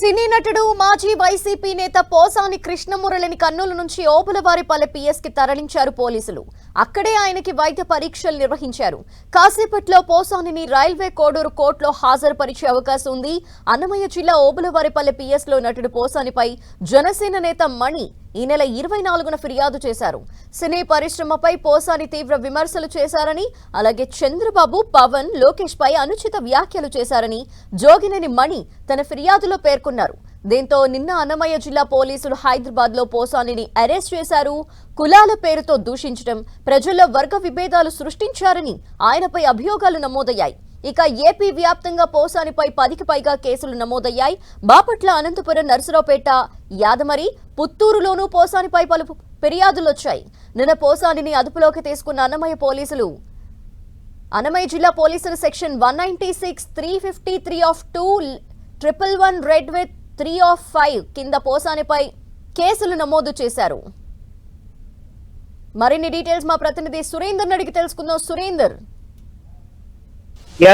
సినీ నటుడు మాజీ వైసీపీ నేత పోసాని కృష్ణమురళిని కర్నూలు నుంచి ఓబులవారిపల్లె పిఎస్ కి తరలించారు పోలీసులు. అక్కడే ఆయనకి వైద్య పరీక్షలు నిర్వహించారు. కాసేపట్లో పోసానిని రైల్వే కోడూరు కోర్టులో హాజరుపరిచే అవకాశం ఉంది. అన్నమయ్య జిల్లా ఓబులవారిపల్లె పిఎస్ లో నటుడు పోసానిపై జనసేన నేత మణి ఈ నెల 24న ఫిర్యాదు చేశారు. సినీ పరిశ్రమపై పోసాని తీవ్ర విమర్శలు చేశారని, అలాగే చంద్రబాబు, పవన్, లోకేష్ పై అనుచిత వ్యాఖ్యలు చేశారని జోగినేని మణి తన ఫిర్యాదులో పేర్కొన్నారు. దీంతో నిన్న అన్నమయ్య జిల్లా పోలీసులు హైదరాబాద్ లో పోసానిని అరెస్ట్ చేశారు. కులాల పేరుతో దూషించడం, ప్రజల్లో వర్గ విభేదాలు సృష్టించారని ఆయనపై అభియోగాలు నమోదయ్యాయి. ఇక ఏపీ వ్యాప్తంగా పోసానిపై 10కి పైగా కేసులు నమోదయ్యాయి. బాపట్ల, అనంతపురం, నర్సరావుపేట, యాదమరి, పుత్తూరులోనూ పోసానిపై పలు ఫిర్యాదులొచ్చాయి. నిన్న పోసానిని అదుపులోకి తీసుకున్న అన్నమయ్య జిల్లా పోలీసులు section 196, 353 of 2, 111 red with 3 of 5 కింద పోసానిపై కేసులు నమోదు చేశారు. మరిన్ని డీటెయిల్స్ మా ప్రతినిధి సురేందర్ అడిగి తెలుసుకుందాం. సురేందర్,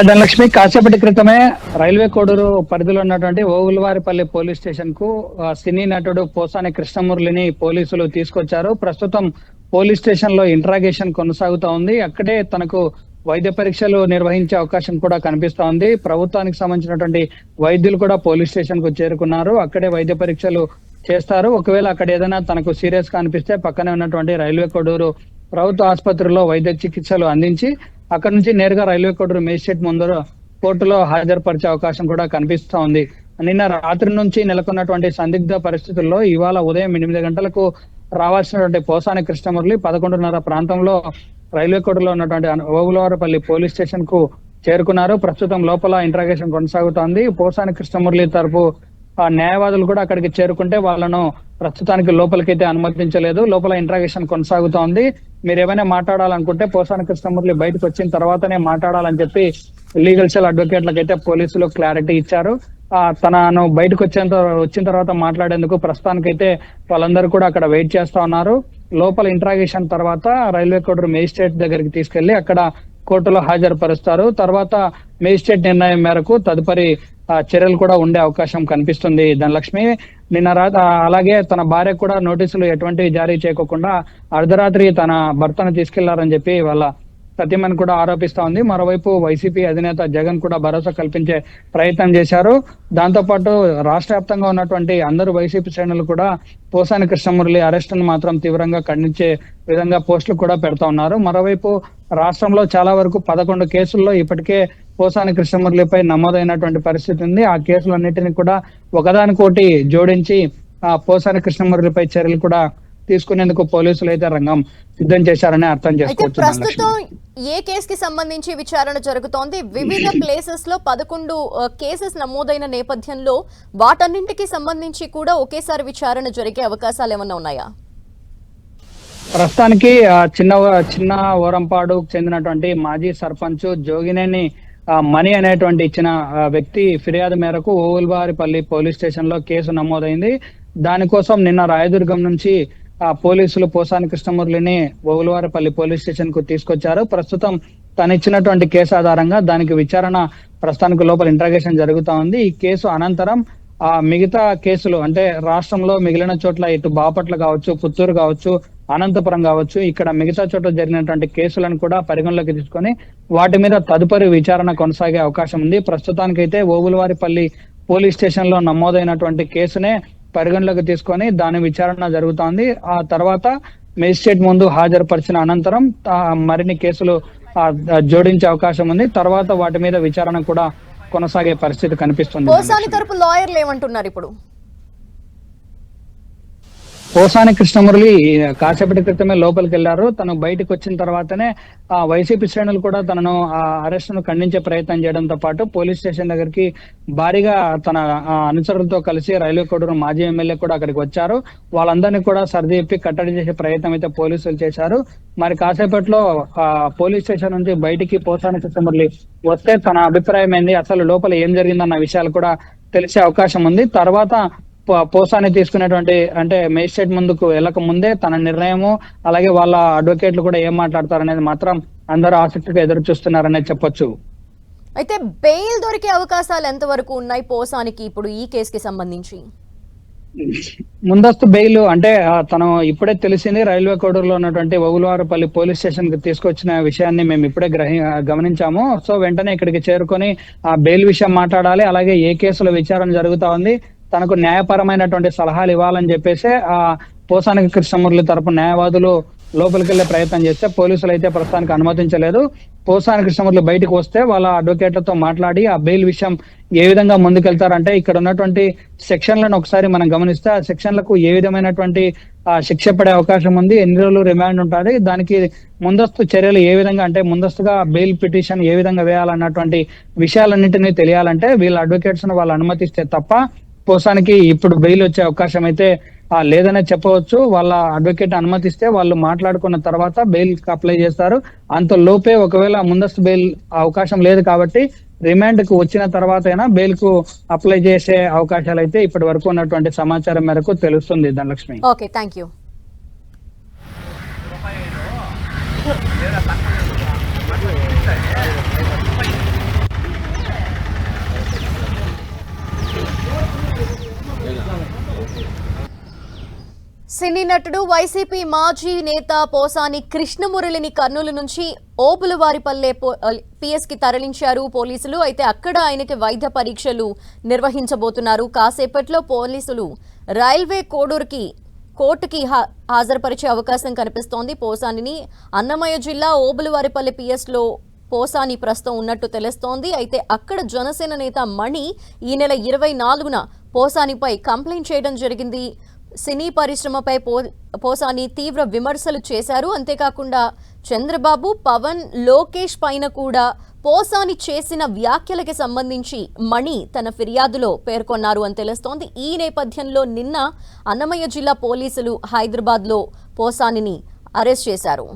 ధనలక్ష్మి, కాసేపటి క్రితమే రైల్వే కోడూరు పరిధిలో ఉన్నటువంటి ఓగులవారిపల్లి పోలీస్ స్టేషన్ కు సినీ నటుడు పోసాని కృష్ణమురళిని పోలీసులు తీసుకొచ్చారు. ప్రస్తుతం పోలీస్ స్టేషన్ లో ఇంట్రాగేషన్ కొనసాగుతా ఉంది. అక్కడే తనకు వైద్య పరీక్షలు నిర్వహించే అవకాశం కూడా కనిపిస్తా ఉంది. ప్రభుత్వానికి సంబంధించినటువంటి వైద్యులు కూడా పోలీస్ స్టేషన్ కు చేరుకున్నారు. అక్కడే వైద్య పరీక్షలు చేస్తారు. ఒకవేళ అక్కడ ఏదైనా తనకు సీరియస్ గా అనిపిస్తే పక్కనే ఉన్నటువంటి రైల్వే కోడూరు ప్రభుత్వ ఆసుపత్రిలో వైద్య చికిత్సలు అందించి అక్కడ నుంచి నేరుగా రైల్వే కోడూరు మేజిస్ట్రేట్ ముందర కోర్టులో హాజరుపరిచే అవకాశం కూడా కనిపిస్తా ఉంది. నిన్న రాత్రి నుంచి నెలకొన్నటువంటి సందిగ్ధ పరిస్థితుల్లో ఇవాళ ఉదయం 8 గంటలకు రావాల్సినటువంటి పోసాని కృష్ణమురళి 11:30 ప్రాంతంలో రైల్వే కోడూరులో ఉన్నటువంటి ఓగులవారిపల్లి పోలీస్ స్టేషన్ కు చేరుకున్నారు. ప్రస్తుతం లోపల ఇంట్రాగేషన్ కొనసాగుతోంది. పోసాని కృష్ణమురళి తరపు న్యాయవాదులు కూడా అక్కడికి చేరుకుంటే వాళ్ళను ప్రస్తుతానికి లోపలికైతే అనుమతించలేదు. లోపల ఇంట్రాగేషన్ కొనసాగుతోంది. మీరు ఏమైనా మాట్లాడాలనుకుంటే పోసాని కృష్ణమురళి బయటకు వచ్చిన తర్వాతనే మాట్లాడాలని చెప్పి లీగల్ సెల్ అడ్వకేట్లకైతే పోలీసులు క్లారిటీ ఇచ్చారు. తనను బయటకు వచ్చిన తర్వాత మాట్లాడేందుకు ప్రస్తుతానికైతే వాళ్ళందరూ కూడా అక్కడ వెయిట్ చేస్తా ఉన్నారు. లోపల ఇంట్రాగేషన్ తర్వాత రైల్వే కోడూరు మేజిస్ట్రేట్ దగ్గరికి తీసుకెళ్లి అక్కడ కోర్టులో హాజరుపరుస్తారు. తర్వాత మేజిస్ట్రేట్ నిర్ణయం మేరకు తదుపరి చర్యలు కూడా ఉండే అవకాశం కనిపిస్తుంది. ధనలక్ష్మి, నిన్న అలాగే తన భార్య కూడా నోటీసులు ఎటువంటివి జారీ చేయకుండా అర్ధరాత్రి తన భర్తను తీసుకెళ్లారని చెప్పి వాళ్ళ సత్యమని కూడా ఆరోపిస్తా ఉంది. మరోవైపు వైసీపీ అధినేత జగన్ కూడా భరోసా కల్పించే ప్రయత్నం చేశారు. దాంతో పాటు రాష్ట్ర వ్యాప్తంగా ఉన్నటువంటి అందరూ వైసీపీ శ్రేణులు కూడా పోసాని కృష్ణమురళి అరెస్ట్ ను మాత్రం తీవ్రంగా ఖండించే విధంగా పోస్టులు కూడా పెడతా ఉన్నారు. మరోవైపు రాష్ట్రంలో చాలా వరకు 11 కేసుల్లో ఇప్పటికే పోసాని కృష్ణమురళిపై నమోదైనటువంటి పరిస్థితి ఉంది. ఆ కేసులన్నిటిని కూడా ఒకదానికోటి జోడించి పోసాని కృష్ణమురళిపై చర్యలు కూడా తీసుకునేందుకు పోలీసులు అయితే రంగం సిద్ధం చేశారని అర్థం చేసుకోవచ్చు. ప్రస్తుతం ఏ కేసు కి సంబంధించి విచారణ జరుగుతోంది? వివిధ ప్లేసెస్ లో 11 కేసెస్ నమోదైన నేపథ్యంలో వాటన్నింటికి సంబంధించి కూడా ఒకేసారి విచారణ జరిగే అవకాశాలు ఏమన్నా ఉన్నాయా? ప్రస్తుతానికి చిన్న ఓరంపాడుకు చెందినటువంటి మాజీ సర్పంచ్ జోగినేని మణి అనేటువంటి ఇచ్చిన వ్యక్తి ఫిర్యాదు మేరకు ఓగులవారిపల్లి పోలీస్ స్టేషన్ లో కేసు నమోదైంది. దానికోసం నిన్న రాయదుర్గం నుంచి పోలీసులు పోసాని కృష్ణమురళిని ఓగులవారిపల్లి పోలీస్ స్టేషన్ కు తీసుకొచ్చారు. ప్రస్తుతం తను ఇచ్చినటువంటి కేసు ఆధారంగా దానికి విచారణ ప్రస్తుతానికి లోపల ఇంట్రాగేషన్ జరుగుతా ఉంది. ఈ కేసు అనంతరం మిగతా కేసులు అంటే రాష్ట్రంలో మిగిలిన చోట్ల ఇటు బాపట్ల కావచ్చు, పుత్తూరు కావచ్చు, అనంతపురం కావచ్చు, ఇక్కడ మిగతా చోట్ల జరిగినటువంటి కేసులను కూడా పరిగణలోకి తీసుకొని వాటి మీద తదుపరి విచారణ కొనసాగే అవకాశం ఉంది. ప్రస్తుతానికైతే ఓగులవారిపల్లి పోలీస్ స్టేషన్ లో నమోదైనటువంటి కేసునే పరిగణలోకి తీసుకొని దాని విచారణ జరుగుతోంది. ఆ తర్వాత మేజిస్ట్రేట్ ముందు హాజరుపరిచిన అనంతరం మరిన్ని కేసులు జోడించే అవకాశం ఉంది. తర్వాత వాటి మీద విచారణ కూడా కొనసాగే పరిస్థితి కనిపిస్తుంది. పోసాని తరపు లాయర్లు ఏమంటున్నారు ఇప్పుడు? పోసాని కృష్ణమురళి కాసేపటి క్రితమే లోపలికి వెళ్లారు. తను బయటకు వచ్చిన తర్వాతనే వైసీపీ శ్రేణులు కూడా తనను అరెస్ట్ ను ఖండించే ప్రయత్నం చేయడంతో పాటు పోలీస్ స్టేషన్ దగ్గరికి భారీగా తన అనుచరులతో కలిసి రైల్వే కోడూరు మాజీ ఎమ్మెల్యే కూడా అక్కడికి వచ్చారు. వాళ్ళందరినీ కూడా సర్దిప్పి కట్టడి చేసే ప్రయత్నం అయితే పోలీసులు చేశారు. మరి కాసేపట్లో పోలీస్ స్టేషన్ నుంచి బయటికి పోసాని కృష్ణమురళి వస్తే తన అభిప్రాయం ఏంది, అసలు లోపల ఏం జరిగిందన్న విషయాలు కూడా తెలిసే అవకాశం ఉంది. తర్వాత పోసాని తీసుకునేటువంటి అంటే మేజిస్ట్రేట్ ముందుకు వెళ్ళక ముందే తన నిర్ణయము అలాగే వాళ్ళ అడ్వకేట్లు కూడా ఏం మాట్లాడతారనేది మాత్రం అందరూ ఆసక్తిగా ఎదురు చూస్తున్నారనే చెప్పొచ్చు. అయితే బెయిల్ దొరికే అవకాశాలు ఎంతవరకు ఉన్నాయి పోసానికి ఇప్పుడు ఈ కేసుకి సంబంధించి? ముందస్తు బెయిల్ అంటే తను ఇప్పుడే తెలిసింది రైల్వే కోడూరులో ఉన్నటువంటి ఓగులవారిపల్లి పోలీస్ స్టేషన్ కి తీసుకొచ్చిన విషయాన్ని మేము ఇప్పుడే గమనించాము. సో వెంటనే ఇక్కడికి చేరుకొని ఆ బెయిల్ విషయం మాట్లాడాలి, అలాగే ఏ కేసులో విచారణ జరుగుతా ఉంది, తనకు న్యాయపరమైనటువంటి సలహాలు ఇవ్వాలని చెప్పేసి ఆ పోసాని కృష్ణమురళి తరపు న్యాయవాదులు లోపలికి వెళ్లే ప్రయత్నం చేస్తే పోలీసులు అయితే ప్రస్తుతానికి అనుమతించలేదు. పోసాని కృష్ణమురళి బయటకు వస్తే వాళ్ళ అడ్వకేట్లతో మాట్లాడి ఆ బెయిల్ విషయం ఏ విధంగా ముందుకెళ్తారంటే, ఇక్కడ ఉన్నటువంటి సెక్షన్లను ఒకసారి మనం గమనిస్తే ఆ సెక్షన్లకు ఏ విధమైనటువంటి శిక్ష పడే అవకాశం ఉంది, ఎన్ని రోజులు రిమాండ్ ఉంటుంది, దానికి ముందస్తు చర్యలు ఏ విధంగా అంటే ముందస్తుగా బెయిల్ పిటిషన్ ఏ విధంగా వేయాలన్నటువంటి విషయాలన్నింటినీ తెలియాలంటే వీళ్ళ అడ్వకేట్స్ ను వాళ్ళు అనుమతిస్తే తప్ప పోసానికి ఇప్పుడు బెయిల్ వచ్చే అవకాశం అయితే లేదనే చెప్పవచ్చు. వాళ్ళ అడ్వకేట్ అనుమతిస్తే వాళ్ళు మాట్లాడుకున్న తర్వాత బెయిల్ అప్లై చేస్తారు. అంత లోపే ఒకవేళ ముందస్తు బెయిల్ అవకాశం లేదు కాబట్టి రిమాండ్ కు వచ్చిన తర్వాత అయినా బెయిల్ కు అప్లై చేసే అవకాశాలు అయితే ఇప్పటి వరకు ఉన్నటువంటి సమాచారం మేరకు తెలుస్తుంది. ధనలక్ష్మి. Okay, thank you. సినీ నటుడు వైసీపీ మాజీ నేత పోసాని కృష్ణమురళిని కర్నూలు నుంచి ఓబులవారిపల్లె పిఎస్ కి తరలించారు పోలీసులు. అయితే అక్కడ ఆయనకి వైద్య పరీక్షలు నిర్వహించబోతున్నారు. కాసేపట్లో పోలీసులు రైల్వే కోర్టుకి హాజరుపరిచే అవకాశం కనిపిస్తోంది. పోసానిని అన్నమయ్య జిల్లా ఓబులవారిపల్లె పిఎస్ లో పోసాని ప్రస్తుతం ఉన్నట్టు తెలుస్తోంది. అయితే అక్కడ జనసేన నేత మణి ఈ నెల 24న పోసానిపై కంప్లైంట్ చేయడం జరిగింది. సినీ పరిశ్రమపై పోసాని తీవ్ర విమర్శలు చేశారు. అంతేకాకుండా చంద్రబాబు, పవన్, లోకేష్ పైన కూడా పోసాని చేసిన వ్యాఖ్యలకి సంబంధించి మణి తన ఫిర్యాదులో పేర్కొన్నారు అని తెలుస్తోంది. ఈ నేపథ్యంలో నిన్న అన్నమయ్య జిల్లా పోలీసులు హైదరాబాద్లో పోసానిని అరెస్ట్ చేశారు.